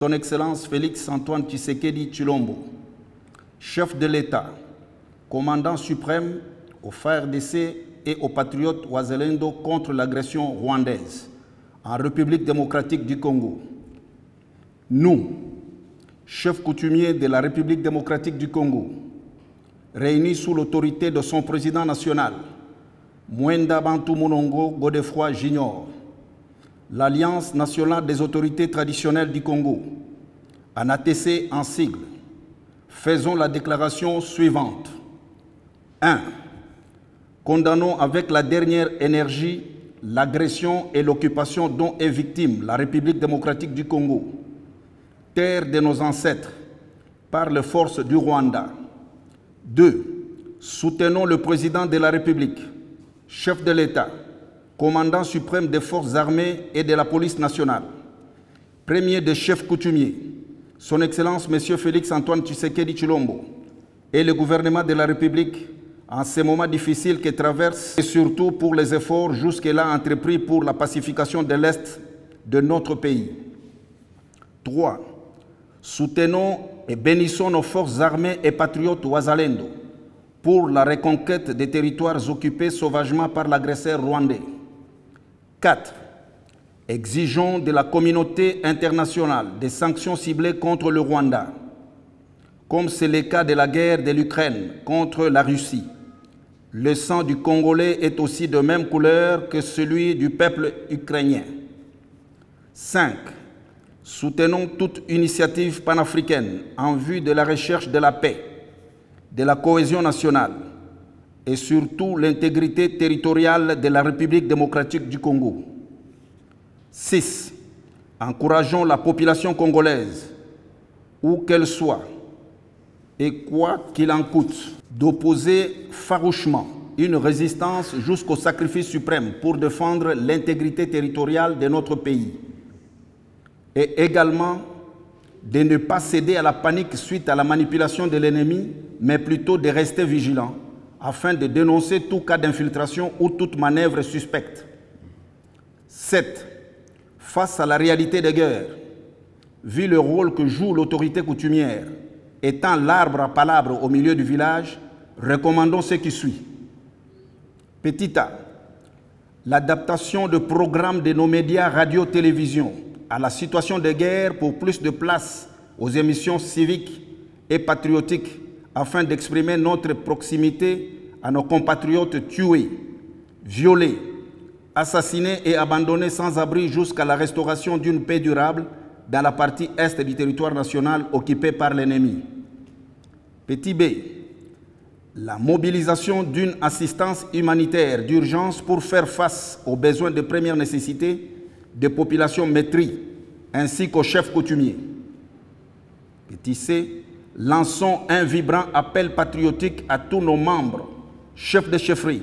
Son Excellence Félix Antoine Tshisekedi Tshilombo, chef de l'État, commandant suprême au FARDC et aux patriotes Wazalendo contre l'agression rwandaise en République démocratique du Congo. Nous, chefs coutumiers de la République démocratique du Congo, réunis sous l'autorité de son président national, Mwenda Bantu Monongo Godefroy Junior, l'Alliance nationale des autorités traditionnelles du Congo, ANATC en sigle, faisons la déclaration suivante. 1. Condamnons avec la dernière énergie l'agression et l'occupation dont est victime la République démocratique du Congo, terre de nos ancêtres, par les forces du Rwanda. 2. Soutenons le président de la République, chef de l'État, commandant suprême des forces armées et de la police nationale, premier des chefs coutumiers, son Excellence M. Félix Antoine Tshisekedi Tshilombo et le gouvernement de la République en ces moments difficiles que traversent et surtout pour les efforts jusque-là entrepris pour la pacification de l'Est de notre pays. 3. Soutenons et bénissons nos forces armées et patriotes Wazalendo pour la reconquête des territoires occupés sauvagement par l'agresseur rwandais. 4. Exigeons de la communauté internationale des sanctions ciblées contre le Rwanda, comme c'est le cas de la guerre de l'Ukraine contre la Russie. Le sang du Congolais est aussi de même couleur que celui du peuple ukrainien. 5. Soutenons toute initiative panafricaine en vue de la recherche de la paix, de la cohésion nationale et surtout l'intégrité territoriale de la République démocratique du Congo. 6. Encourageons la population congolaise, où qu'elle soit, et quoi qu'il en coûte, d'opposer farouchement une résistance jusqu'au sacrifice suprême pour défendre l'intégrité territoriale de notre pays. Et également de ne pas céder à la panique suite à la manipulation de l'ennemi, mais plutôt de rester vigilants afin de dénoncer tout cas d'infiltration ou toute manœuvre suspecte. 7. Face à la réalité des guerres, vu le rôle que joue l'autorité coutumière, étant l'arbre à palabre au milieu du village, recommandons ce qui suit. Petit a, l'adaptation de programmes de nos médias radio-télévision à la situation de guerre pour plus de place aux émissions civiques et patriotiques afin d'exprimer notre proximité à nos compatriotes tués, violés, assassinés et abandonnés sans abri jusqu'à la restauration d'une paix durable dans la partie est du territoire national occupé par l'ennemi. Petit b, la mobilisation d'une assistance humanitaire d'urgence pour faire face aux besoins de première nécessité des populations maîtrisées ainsi qu'aux chefs coutumiers. Petit c, lançons un vibrant appel patriotique à tous nos membres, chefs de chefferie,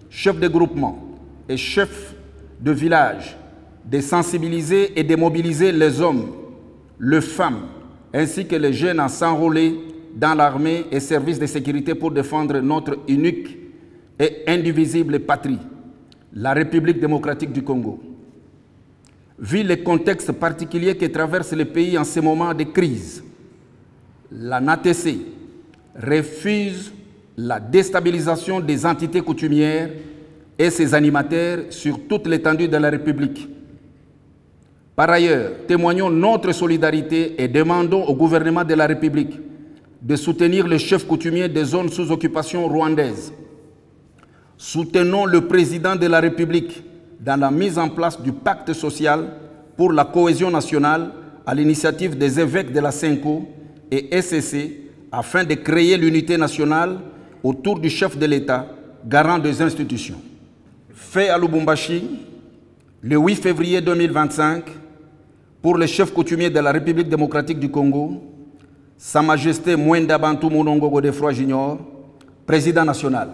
chefs de groupement et chefs de village, de sensibiliser et de mobiliser les hommes, les femmes, ainsi que les jeunes à s'enrôler dans l'armée et services de sécurité pour défendre notre unique et indivisible patrie, la République démocratique du Congo. Vu le contexte particulier que traverse le pays en ces moments de crise, la NATC refuse la déstabilisation des entités coutumières et ses animateurs sur toute l'étendue de la République. Par ailleurs, témoignons notre solidarité et demandons au gouvernement de la République de soutenir les chefs coutumiers des zones sous occupation rwandaise. Soutenons le président de la République dans la mise en place du pacte social pour la cohésion nationale à l'initiative des évêques de la CENCO et SCC afin de créer l'unité nationale autour du chef de l'État, garant des institutions. Fait à Lubumbashi, le 8 février 2025, pour le chef coutumier de la République démocratique du Congo, Sa Majesté Mwenda Bantu Monongo Godefroy Junior, président national.